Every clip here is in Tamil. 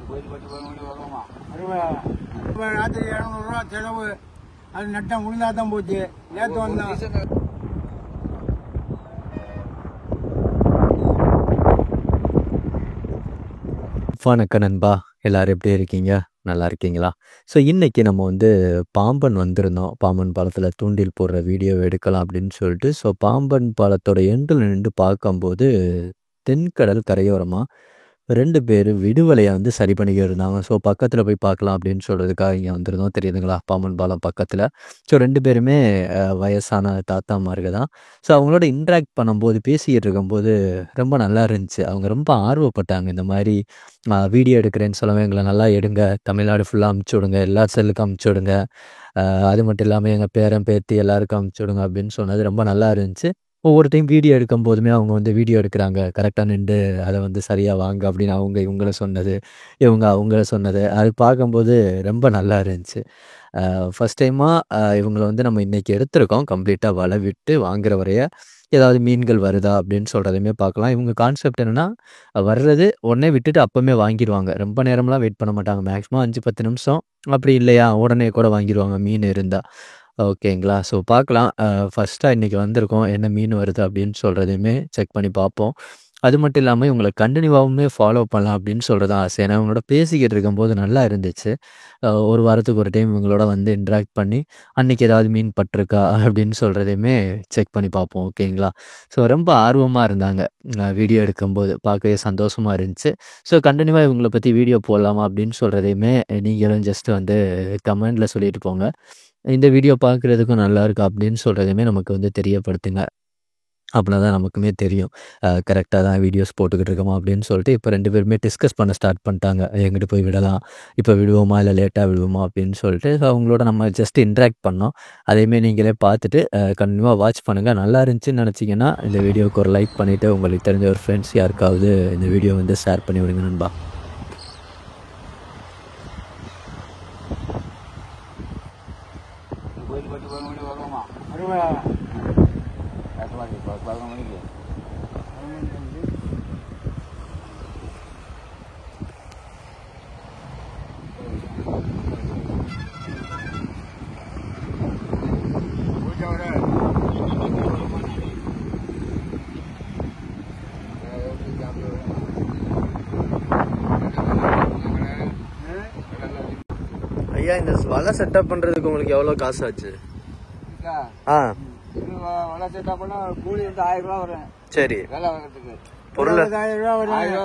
ராத்திரி 200 ரூபா செலவு. அது நட்டம் விழுந்தா தான் போச்சு. நேற்று வந்தான். வணக்கம் நண்பா, எல்லாரும் எப்படி இருக்கீங்க? நல்லா இருக்கீங்களா? ஸோ இன்னைக்கு நம்ம வந்து பாம்பன் வந்திருந்தோம். பாம்பன் பாலத்தில் தூண்டில் போடுற வீடியோ எடுக்கலாம் அப்படின்னு சொல்லிட்டு. ஸோ பாம்பன் பாலத்தோட எண்டில் நின்று பார்க்கும்போது தென்கடல் கரையோரமாக 2 பேர் விடுவலையை வந்து சரி பண்ணிக்கிட்டு இருந்தாங்க. ஸோ பக்கத்தில் போய் பார்க்கலாம் அப்படின்னு சொல்கிறதுக்காக இங்கே வந்திருந்தோம். தெரியுதுங்களா? பாம்பன் பாலம் பக்கத்தில். ஸோ 2 பேருமே வயசான தாத்தாமார்கள் தான். ஸோ அவங்களோட இன்ட்ராக்ட் பண்ணும்போது பேசிக்கிட்டு இருக்கும்போது ரொம்ப நல்லா இருந்துச்சு. அவங்க ரொம்ப ஆர்வப்பட்டாங்க. இந்த மாதிரி வீடியோ எடுக்கிறேன்னு சொல்லவே எங்களை நல்லா எடுங்க, தமிழ்நாடு ஃபுல்லாக அமுச்சு விடுங்க, எல்லா செல்லுக்கும் அமுச்சு விடுங்க, அது மட்டும் இல்லாமல் எங்கள் பேரன் பேத்தி எல்லாருக்கும் அமுச்சு விடுங்க அப்படின்னு சொன்னது ரொம்ப நல்லா இருந்துச்சு. ஒவ்வொரு டைம் வீடியோ எடுக்கும் போதுமே அவங்க வந்து வீடியோ எடுக்கிறாங்க, கரெக்டாக நின்று அதை வந்து சரியாக வாங்க அப்படின்னு அவங்க இவங்கள சொன்னது, இவங்க அவங்கள சொன்னது, அது பார்க்கும்போது ரொம்ப நல்லா இருந்துச்சு. ஃபஸ்ட் டைமாக இவங்களை வந்து நம்ம இன்றைக்கி எடுத்திருக்கோம். கம்ப்ளீட்டாக வலை விட்டு வாங்குற வரைய ஏதாவது மீன்கள் வருதா அப்படின்னு சொல்கிறதையுமே பார்க்கலாம். இவங்க கான்செப்ட் என்னென்னா, வர்றது உடனே விட்டுட்டு அப்போவுமே வாங்கிடுவாங்க. ரொம்ப நேரம்லாம் வெயிட் பண்ண மாட்டாங்க. மேக்ஸிமம் 5-10 நிமிஷம், அப்படி இல்லையா உடனே கூட வாங்கிடுவாங்க மீன் இருந்தால். ஓகேங்களா? ஸோ பார்க்கலாம். ஃபஸ்ட்டாக இன்றைக்கி வந்திருக்கோம், என்ன மீன் வருது அப்படின்னு சொல்கிறதையுமே செக் பண்ணி பார்ப்போம். அது மட்டும் இல்லாமல் இவங்களை கண்டினியூவாகவுமே ஃபாலோ பண்ணலாம் அப்படின்னு சொல்கிறது தான் ஆசை. ஏன்னா இவங்களோட பேசிக்கிட்டு இருக்கும்போது நல்லா இருந்துச்சு. ஒரு வாரத்துக்கு ஒரு டைம் இவங்களோட வந்து இன்ட்ராக்ட் பண்ணி அன்றைக்கி ஏதாவது மீன் பட்டிருக்கா அப்படின்னு சொல்கிறதையுமே செக் பண்ணி பார்ப்போம். ஓகேங்களா? ஸோ ரொம்ப ஆர்வமாக இருந்தாங்க வீடியோ எடுக்கும்போது, பார்க்கவே சந்தோஷமாக இருந்துச்சு. ஸோ கண்டினியூவாக இவங்களை பற்றி வீடியோ போடலாமா அப்படின்னு சொல்கிறதையுமே நீங்களும் ஜஸ்ட்டு வந்து கமெண்டில் சொல்லிட்டு போங்க. இந்த வீடியோ பார்க்குறதுக்கும் நல்லா இருக்கா அப்படின்னு சொல்கிறதையுமே நமக்கு வந்து தெரியப்படுத்துங்க. அப்படின்னா தான் நமக்குமே தெரியும் கரெக்டாக தான் வீடியோஸ் போட்டுக்கிட்டு இருக்கோமா அப்படின்னு சொல்லிட்டு. இப்போ 2 பேருமே டிஸ்கஸ் பண்ண ஸ்டார்ட் பண்ணிட்டாங்க. எங்கிட்டு போய் விடலாம், இப்போ விடுவோமா இல்லை லேட்டாக விடுவோமா அப்படின்னு சொல்லிட்டு. ஸோ அவங்களோட நம்ம ஜஸ்ட் இன்ட்ராக்ட் பண்ணோம். அதையுமே நீங்களே பார்த்துட்டு கண்டினியூவாக வாட்ச் பண்ணுங்கள். நல்லா இருந்துச்சுன்னு நினச்சிங்கன்னா இந்த வீடியோவுக்கு ஒரு லைக் பண்ணிவிட்டு உங்களுக்கு தெரிஞ்ச ஒரு ஃப்ரெண்ட்ஸ் யாருக்காவது இந்த வீடியோ வந்து ஷேர் பண்ணி விடுங்க நண்பா. ஐயா, இந்த வலை செட்டப் பண்ணுறதுக்கு உங்களுக்கு எவ்வளோ காசு ஆச்சு? வலை செட்டப் பண்ணா கூலி வந்து 1000 ரூபா வரும். சரி, வேலை வாங்குறதுக்கு பொருள் 1000 ரூபா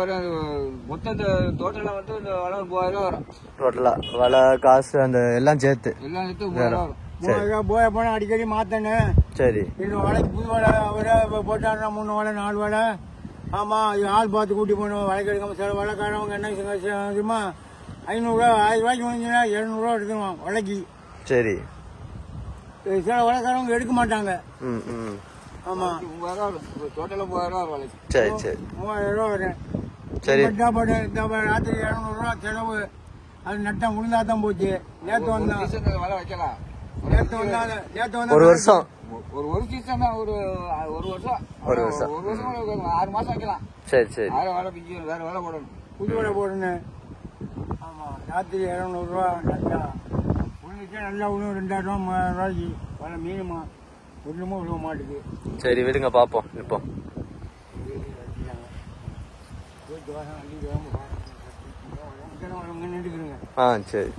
வரும். மொத்த டோட்டலாக வந்து இந்த வலை 3000 ரூபா வரும். டோட்டலாக வலை காசு அந்த எல்லாம் சேர்த்து 3000 ரூபா வரும். 3000 ரூபா போய போனால் அடிக்கடி மாற்றணும். சரி, இன்னும் வலைக்கு புது வலை அவரை போட்டாருன்னா 3 வலை 4 வலை. ஆமாம், இது ஆள் பார்த்து கூட்டி போகணும். வலைக்கு எடுக்காம சில வலைக்காரவங்க என்ன தெரியுமா, 500 ரூபா 1000 ரூபாய்க்கு வாங்கினா 700 ரூபா எடுத்துருவான் வலைக்கு. சரி, சில வலைக்காரவங்க எடுக்க மாட்டாங்க. ஆமா, 3000 ரூபா டோட்டலா 3000 ரூபா வலைக்கு. சரி சரி, 3000 ரூபா வரும். சரி, ராத்திரி 200 ரூபா செலவு. அது நட்டம் விழுந்தா தான் போச்சு. நேற்று வந்தான். வலை வைக்கலாம். நேற்று வந்தா ஒரு வருஷம், ஒரு சீசன் தான். ஒரு வருஷம் 6 மாசம் வைக்கலாம். சரி சரி, வலை பிஞ்சு வேற வலை போடணும், புது வலை போடணும். ஆமா, ராத்திரி 200 ரூபா நட்டா விழுந்துச்சா நல்லா விழுவும். 2000 ரூபா 3000 ரூபாய்க்கு வலை மீனுமா ஒன்றுமோ விழுவ மாட்டுக்கு. சரி விடுங்க பார்ப்போம். இப்போ நின்றுக்குறேங்க. சரி,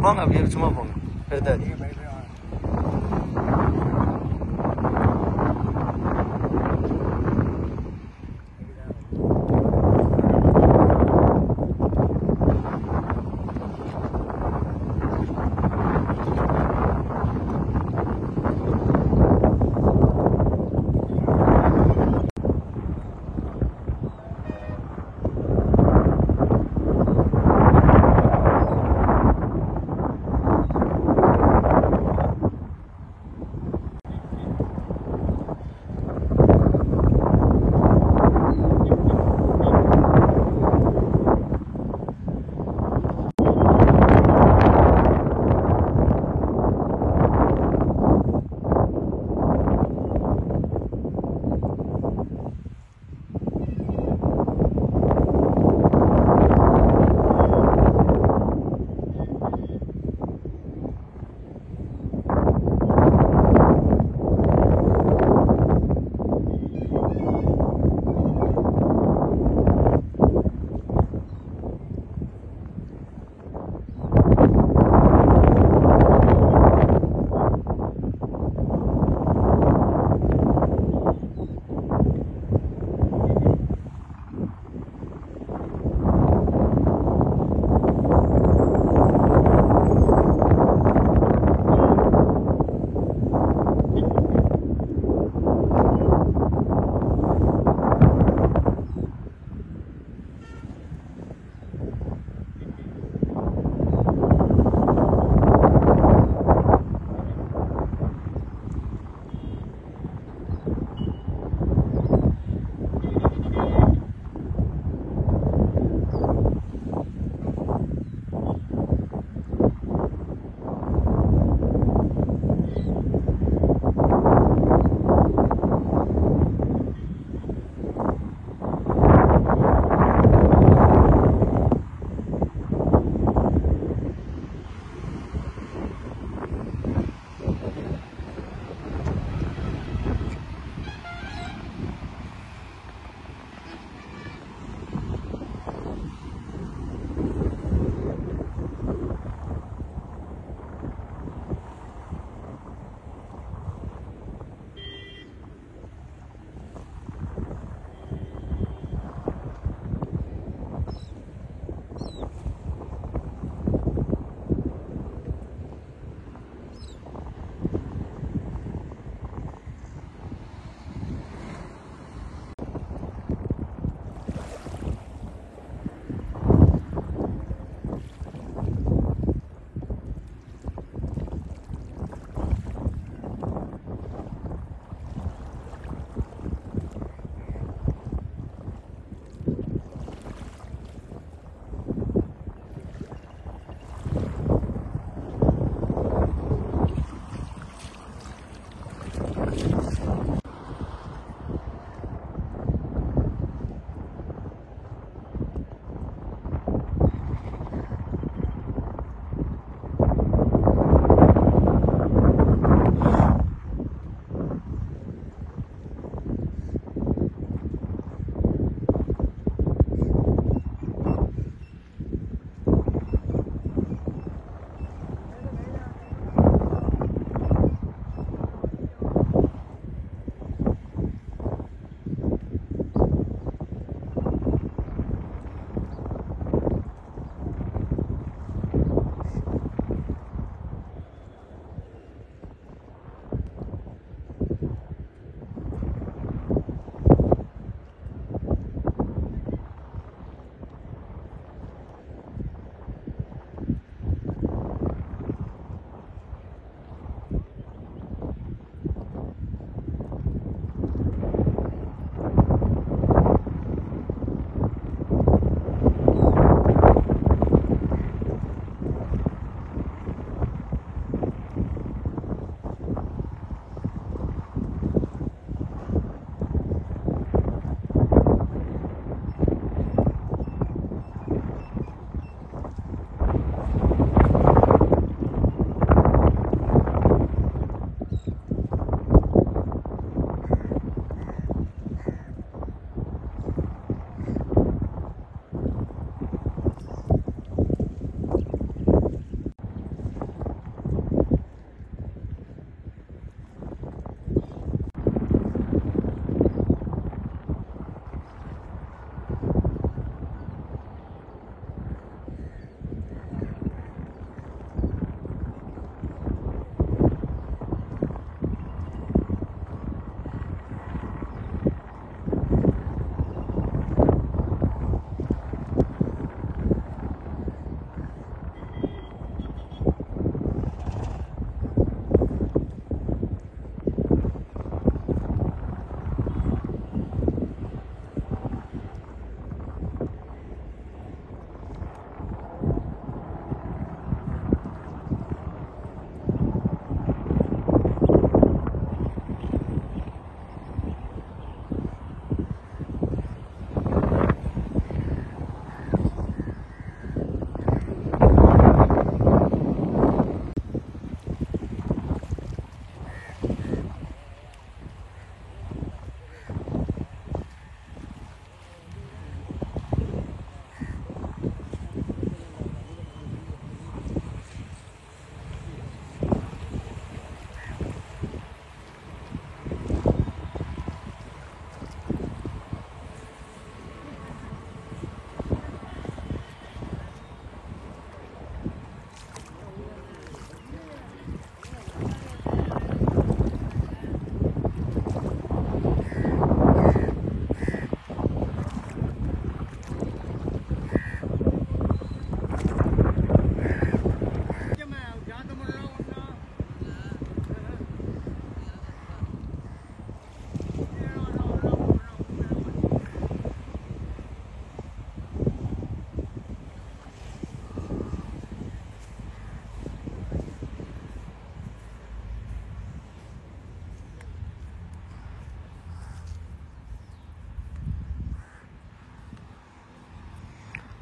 போங்க, அப்படியே சும்மா போங்க, எடுத்தாச்சு.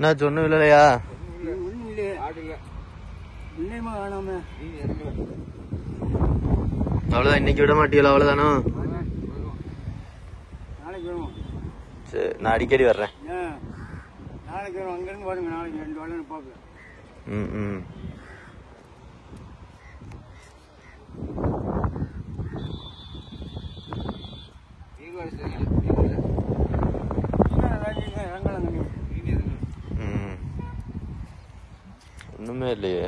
என்ன சொன்ன இல்லையா? ஒன்றும் இல்லையே. இல்லையமா வேணாம. அவ்வளோதான், இன்னைக்கு விட மாட்டீங்களா? அவ்வளோதானோ? நாளைக்கு வருவோம். சரி, நான் அடிக்கடி வர்றேன். நாளைக்கு வரும். அங்கேருந்து வருங்க. நாளைக்கு 2 வேலை பார்ப்பேன். ம். ஒண்ணுமே இல்லையே.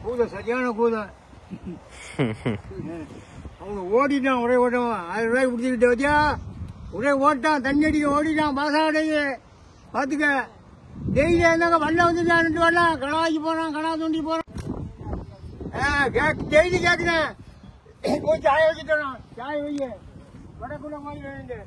கூத சரியான கூத. அவங்க ஓடிட்டான், ஒரே ஓட்டம். 1000 ரூபாய்க்கு பிடிச்சிக்கிட்டு வச்சியா ஒரே ஓட்டான். தண்ணி அடிக்க ஓடிட்டான். பாசாடையே பார்த்துக்க. டெய்லி இருந்தாங்க. வெள்ளம் வந்துட்டான். 2 வெள்ளம் கடாய்க்கு போறான், கடா தூண்டி போறான். டெய்லி கேட்குறேன். போய் சாய வச்சுட்டோம். சாய வைய வடக்குள்ள மாதிரி வேண்டு.